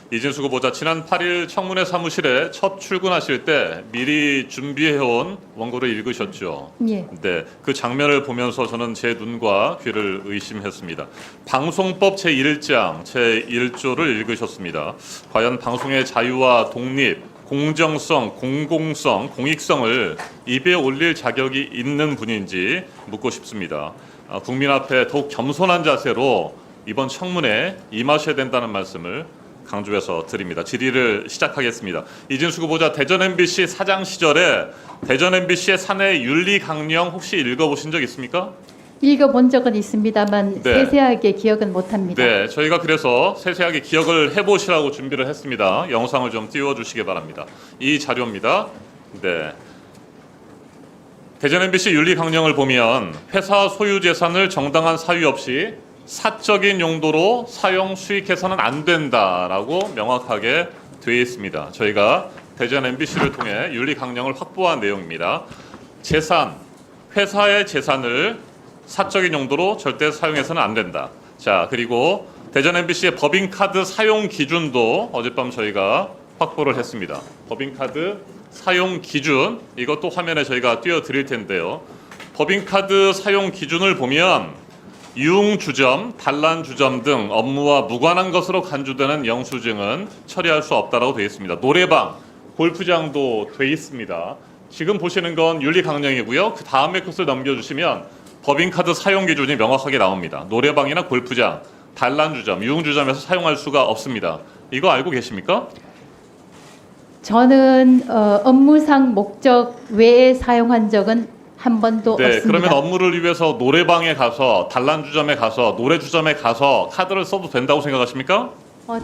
이진숙 후보자 지난 8일 청문회 사무실에 첫 출근하실 때 미리 준비해온 원고를 읽으셨죠. 예. 네, 그 장면을 보면서 저는 제 눈과 귀를 의심했습니다. 방송법 제1장 제1조를 읽으셨습니다. 과연 방송의 자유와 독립, 공정성, 공공성, 공익성을 입에 올릴 자격이 있는 분인지 묻고 싶습니다. 국민 앞에 더욱 겸손한 자세로 이번 청문회에 임하셔야 된다는 말씀을 강조해서 드립니다. 질의를 시작하겠습니다. 이진숙 후보자 대전 MBC 사장 시절에 대전 MBC의 사내 윤리 강령 혹시 읽어보신 적 있습니까? 읽어본 적은 있습니다만 네. 세세하게 기억은 못합니다. 네, 저희가 그래서 세세하게 기억을 해보시라고 준비를 했습니다. 영상을 좀 띄워주시기 바랍니다. 이 자료입니다. 네. 대전 MBC 윤리 강령을 보면 회사 소유 재산을 정당한 사유 없이 사적인 용도로 사용 수익해서는 안 된다라고 명확하게 되어 있습니다. 저희가 대전 MBC를 통해 윤리 강령을 확보한 내용입니다. 재산, 회사의 재산을 사적인 용도로 절대 사용해서는 안 된다. 자, 그리고 대전 MBC의 법인카드 사용 기준도 어젯밤 저희가 확보를 했습니다. 법인카드 사용 기준, 이것도 화면에 저희가 띄워드릴 텐데요. 법인카드 사용 기준을 보면 유흥주점, 단란주점 등 업무와 무관한 것으로 간주되는 영수증은 처리할 수 없다라고 되어 있습니다. 노래방, 골프장도 되어 있습니다. 지금 보시는 건 윤리 강령이고요. 그 다음에 것을 넘겨주시면 법인카드 사용 기준이 명확하게 나옵니다. 노래방이나 골프장, 단란주점, 유흥주점에서 사용할 수가 없습니다. 이거 알고 계십니까? 저는 업무상 목적 외에 사용한 적은 한 번도 없습니다. 그러면 업무를 위해서 노래방에 가서, 단란주점에 가서, 노래주점에 가서 카드를 써도 된다고 생각하십니까?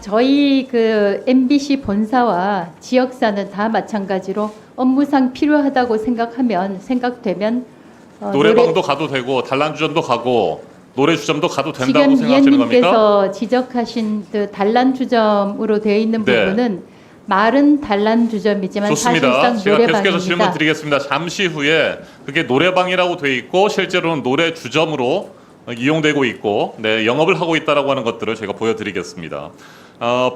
저희 그 MBC 본사와 지역사는 다 마찬가지로 업무상 필요하다고 생각되면 노래방도 가도 되고, 단란주점도 가고, 노래주점도 가도 된다고 지금 생각하시는 겁니까? 위원님께서 지적하신 그 단란주점으로 되어 있는 네. 부분은 말은 단란주점이지만 좋습니다. 사실상 제가 계속해서 노래방입니다. 질문 드리겠습니다. 잠시 후에 그게 노래방이라고 돼 있고 실제로는 노래주점으로 이용되고 있고 영업을 하고 있다라고 하는 것들을 제가 보여드리겠습니다.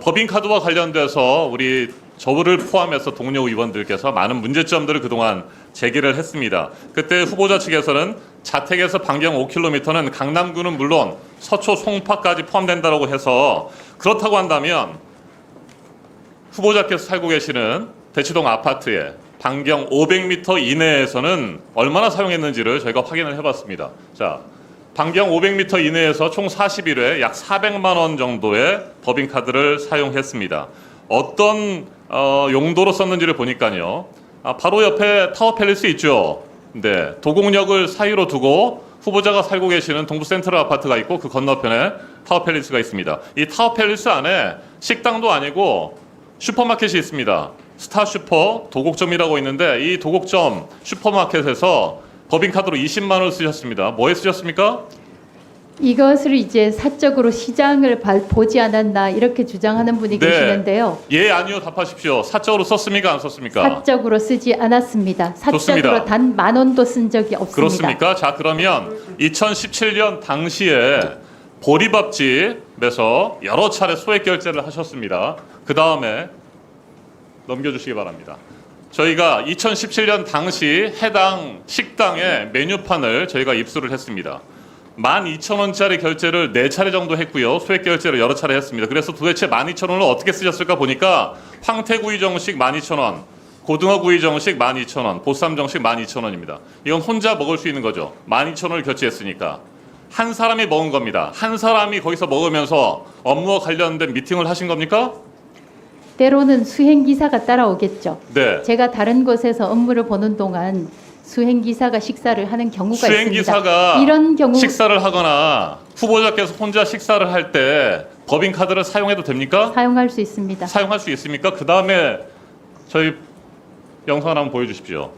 법인카드와 관련돼서 우리 저를 포함해서 동료 의원들께서 많은 문제점들을 그동안 제기를 했습니다. 그때 후보자 측에서는 자택에서 반경 5km는 강남구는 물론 서초 송파까지 포함된다고 해서 그렇다고 한다면 후보자께서 살고 계시는 대치동 아파트에 반경 500m 이내에서는 얼마나 사용했는지를 저희가 확인을 해봤습니다. 자, 반경 500m 이내에서 총 41회 약 400만 원 정도의 법인카드를 사용했습니다. 어떤 용도로 썼는지를 보니까요. 바로 옆에 타워팰리스 있죠. 네, 도곡역을 사이로 두고 후보자가 살고 계시는 동부센트럴 아파트가 있고 그 건너편에 타워팰리스가 있습니다. 이 타워팰리스 안에 식당도 아니고 슈퍼마켓이 있습니다. 스타슈퍼 도곡점이라고 있는데 이 도곡점 슈퍼마켓에서 법인카드로 20만 원을 쓰셨습니다. 뭐에 쓰셨습니까? 이것을 이제 사적으로 시장을 보지 않았나 이렇게 주장하는 분이 계시는데요. 예, 아니요 답하십시오. 사적으로 썼습니까? 안 썼습니까? 사적으로 쓰지 않았습니다. 사적으로 좋습니다. 단 10,000원도 쓴 적이 없습니다. 그렇습니까? 자, 그러면 2017년 당시에 보리밥집에서 여러 차례 소액 결제를 하셨습니다. 그 다음에 넘겨주시기 바랍니다. 저희가 2017년 당시 해당 식당의 메뉴판을 저희가 입수를 했습니다. 12,000원짜리 결제를 4차례 정도 했고요. 소액 결제를 여러 차례 했습니다. 그래서 도대체 12,000원을 어떻게 쓰셨을까 보니까 황태구이 정식 12,000원, 고등어구이 정식 12,000원, 보쌈 정식 12,000원입니다. 이건 혼자 먹을 수 있는 거죠. 12,000원을 결제했으니까. 한 사람이 먹은 겁니다. 한 사람이 거기서 먹으면서 업무와 관련된 미팅을 하신 겁니까? 때로는 수행기사가 따라오겠죠. 네. 제가 다른 곳에서 업무를 보는 동안 수행기사가 식사를 하는 경우가 수행기사가 있습니다. 이런 경우 식사를 하거나 후보자께서 혼자 식사를 할 때 법인카드를 사용해도 됩니까? 사용할 수 있습니다. 사용할 수 있습니까? 그 다음에 저희 영상을 한번 보여주십시오.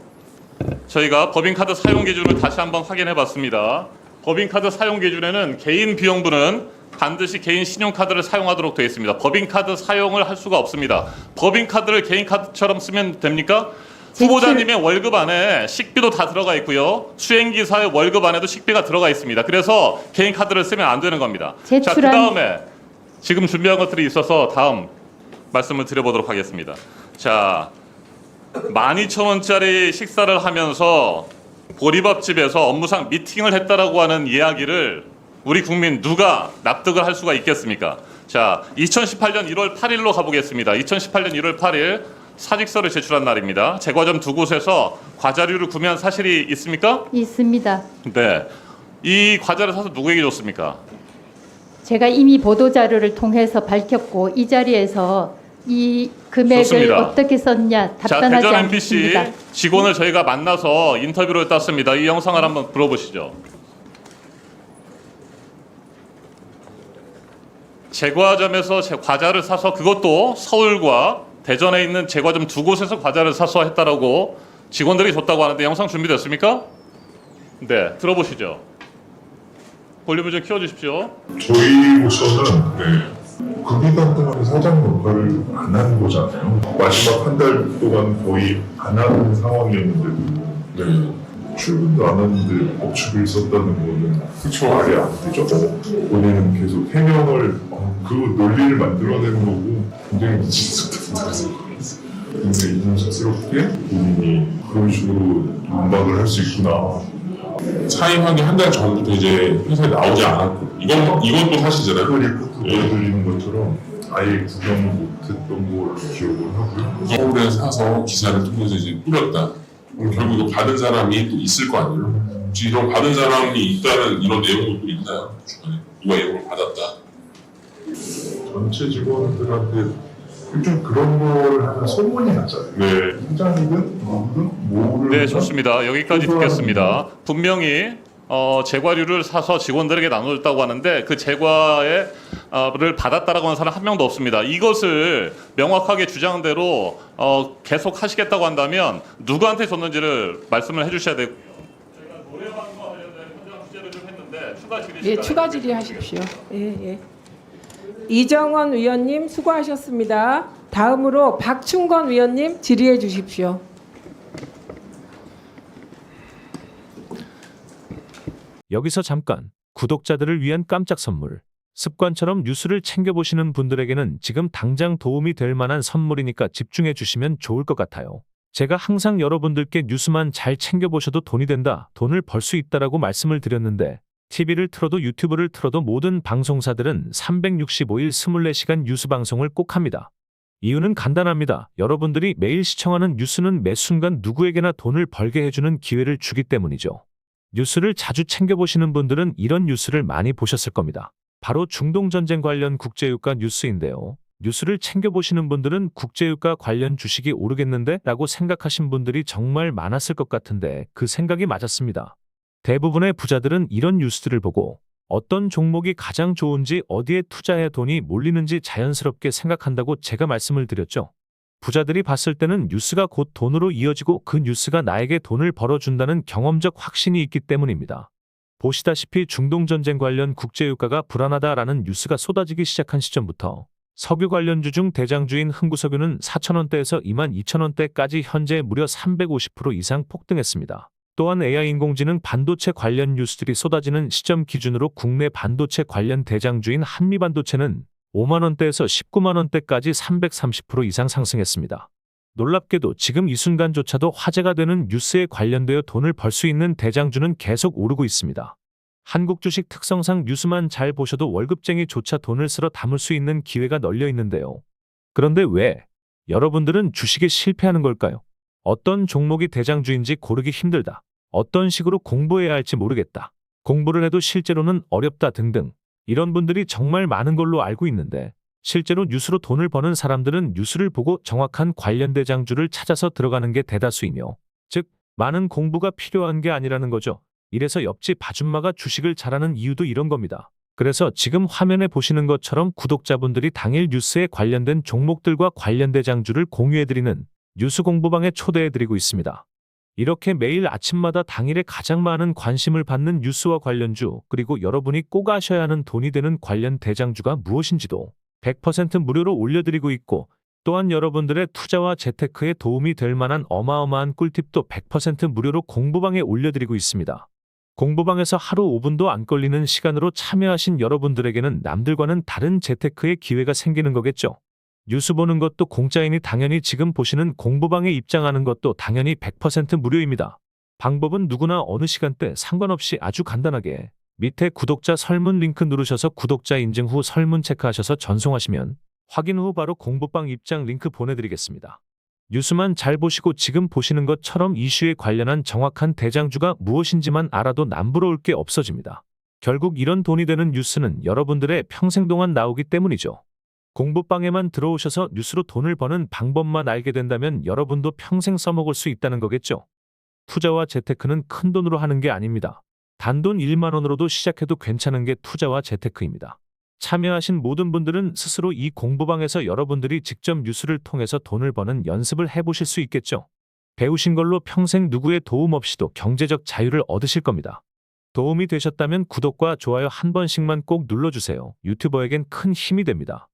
저희가 법인카드 사용 기준을 다시 한번 확인해 봤습니다. 법인카드 사용 기준에는 개인 비용분은 반드시 개인 신용카드를 사용하도록 되어 있습니다. 법인카드 사용을 할 수가 없습니다. 법인카드를 개인카드처럼 쓰면 됩니까? 후보자님의 월급 안에 식비도 다 들어가 있고요. 수행기사의 월급 안에도 식비가 들어가 있습니다. 그래서 개인카드를 쓰면 안 되는 겁니다. 자, 그 다음에 지금 준비한 것들이 있어서 다음 말씀을 드려보도록 하겠습니다. 자, 12,000원짜리 식사를 하면서 보리밥집에서 업무상 미팅을 했다라고 하는 이야기를 우리 국민 누가 납득을 할 수가 있겠습니까? 자, 2018년 1월 8일로 가보겠습니다. 2018년 1월 8일 사직서를 제출한 날입니다. 제과점 두 곳에서 과자류를 구매한 사실이 있습니까? 있습니다. 네. 이 과자를 사서 누구에게 줬습니까? 제가 이미 보도 자료를 통해서 밝혔고 이 자리에서 이 금액을 좋습니다. 어떻게 썼냐 자, 답변하지 대전 MBC 않겠습니다. 직원을 저희가 만나서 인터뷰를 땄습니다. 이 영상을 한번 들어보시죠. 제과점에서 과자를 사서 그것도 서울과 대전에 있는 제과점 두 곳에서 과자를 사서 했다라고 직원들이 줬다고 하는데 영상 준비됐습니까? 네, 들어보시죠. 볼륨을 좀 키워주십시오. 저희로서는 그 기간 동안 사장 역할을 안 한 거잖아요. 마지막 한 달 동안 거의 안 하는 상황이었는데도 출근도 안 하는데 법칙을 썼다는 거는 말이 안 되죠. 본인은 계속 해명을 그 논리를 만들어내는 거고 굉장히 미친스럽다고 생각했어요. 근데 인상스럽게 본인이 그런 식으로 반박을 할 수 있구나. 사임한 게 한 달 전부터 이제 회사에 나오지 않았고 이건 또 사실이잖아요. 그 리포트 보여드리는 것처럼 아예 구경 못했던 걸 기억을 하고요. 서울에 사서 기사를 통해서 이제 뿌렸다. 그럼 결국 이거 받은 사람이 또 있을 거 아니에요. 혹시 이런 받은 사람이 있다는 이런 내용도 또 있나요? 주변에 누가 이런 걸 받았다. 전체 직원들한테 좀 그런 걸 하면 소문이 나잖아요. 네. 회장이든 누구든 모르는 네, 좋습니다. 여기까지 듣겠습니다. 분명히 제과류를 사서 직원들에게 나눠줬다고 하는데 그 제과를 받았다라고 하는 사람 한 명도 없습니다. 이것을 명확하게 주장대로 계속 하시겠다고 한다면 누구한테 줬는지를 말씀을 해주셔야 되고 저희가 노래방과 관련된 현장 취재를 좀 했는데 추가 질의 예, 추가 질의하십시오. 예. 이정원 위원님 수고하셨습니다. 다음으로 박충건 위원님 질의해 주십시오. 여기서 잠깐 구독자들을 위한 깜짝 선물. 습관처럼 뉴스를 챙겨보시는 분들에게는 지금 당장 도움이 될 만한 선물이니까 집중해 주시면 좋을 것 같아요. 제가 항상 여러분들께 뉴스만 잘 챙겨보셔도 돈이 된다, 돈을 벌 수 있다라고 말씀을 드렸는데 TV를 틀어도 유튜브를 틀어도 모든 방송사들은 365일 24시간 뉴스 방송을 꼭 합니다. 이유는 간단합니다. 여러분들이 매일 시청하는 뉴스는 매 순간 누구에게나 돈을 벌게 해주는 기회를 주기 때문이죠. 뉴스를 자주 챙겨보시는 분들은 이런 뉴스를 많이 보셨을 겁니다. 바로 중동전쟁 관련 국제유가 뉴스인데요. 뉴스를 챙겨보시는 분들은 국제유가 관련 주식이 오르겠는데? 라고 생각하신 분들이 정말 많았을 것 같은데 그 생각이 맞았습니다. 대부분의 부자들은 이런 뉴스들을 보고 어떤 종목이 가장 좋은지 어디에 투자해 돈이 몰리는지 자연스럽게 생각한다고 제가 말씀을 드렸죠. 부자들이 봤을 때는 뉴스가 곧 돈으로 이어지고 그 뉴스가 나에게 돈을 벌어준다는 경험적 확신이 있기 때문입니다. 보시다시피 중동전쟁 관련 국제유가가 불안하다라는 뉴스가 쏟아지기 시작한 시점부터 석유 관련주 중 대장주인 흥구석유는 4,000원대에서 22,000원대까지 현재 무려 350% 이상 폭등했습니다. 또한 AI 인공지능 반도체 관련 뉴스들이 쏟아지는 시점 기준으로 국내 반도체 관련 대장주인 한미반도체는 5만원대에서 19만원대까지 330% 이상 상승했습니다. 놀랍게도 지금 이 순간조차도 화제가 되는 뉴스에 관련되어 돈을 벌 수 있는 대장주는 계속 오르고 있습니다. 한국 주식 특성상 뉴스만 잘 보셔도 월급쟁이조차 돈을 쓸어 담을 수 있는 기회가 널려 있는데요. 그런데 왜 여러분들은 주식에 실패하는 걸까요? 어떤 종목이 대장주인지 고르기 힘들다. 어떤 식으로 공부해야 할지 모르겠다. 공부를 해도 실제로는 어렵다 등등. 이런 분들이 정말 많은 걸로 알고 있는데 실제로 뉴스로 돈을 버는 사람들은 뉴스를 보고 정확한 관련 대장주를 찾아서 들어가는 게 대다수이며 즉 많은 공부가 필요한 게 아니라는 거죠. 이래서 옆집 아줌마가 주식을 잘하는 이유도 이런 겁니다. 그래서 지금 화면에 보시는 것처럼 구독자분들이 당일 뉴스에 관련된 종목들과 관련 대장주를 공유해드리는 뉴스 공부방에 초대해드리고 있습니다. 이렇게 매일 아침마다 당일에 가장 많은 관심을 받는 뉴스와 관련주 그리고 여러분이 꼭 아셔야 하는 돈이 되는 관련 대장주가 무엇인지도 100% 무료로 올려드리고 있고 또한 여러분들의 투자와 재테크에 도움이 될 만한 어마어마한 꿀팁도 100% 무료로 공부방에 올려드리고 있습니다. 공부방에서 하루 5분도 안 걸리는 시간으로 참여하신 여러분들에게는 남들과는 다른 재테크의 기회가 생기는 거겠죠. 뉴스 보는 것도 공짜이니 당연히 지금 보시는 공부방에 입장하는 것도 당연히 100% 무료입니다. 방법은 누구나 어느 시간대 상관없이 아주 간단하게 밑에 구독자 설문 링크 누르셔서 구독자 인증 후 설문 체크하셔서 전송하시면 확인 후 바로 공부방 입장 링크 보내드리겠습니다. 뉴스만 잘 보시고 지금 보시는 것처럼 이슈에 관련한 정확한 대장주가 무엇인지만 알아도 남부러울 게 없어집니다. 결국 이런 돈이 되는 뉴스는 여러분들의 평생 동안 나오기 때문이죠. 공부방에만 들어오셔서 뉴스로 돈을 버는 방법만 알게 된다면 여러분도 평생 써먹을 수 있다는 거겠죠. 투자와 재테크는 큰 돈으로 하는 게 아닙니다. 단돈 1만 원으로도 시작해도 괜찮은 게 투자와 재테크입니다. 참여하신 모든 분들은 스스로 이 공부방에서 여러분들이 직접 뉴스를 통해서 돈을 버는 연습을 해보실 수 있겠죠. 배우신 걸로 평생 누구의 도움 없이도 경제적 자유를 얻으실 겁니다. 도움이 되셨다면 구독과 좋아요 한 번씩만 꼭 눌러주세요. 유튜버에겐 큰 힘이 됩니다.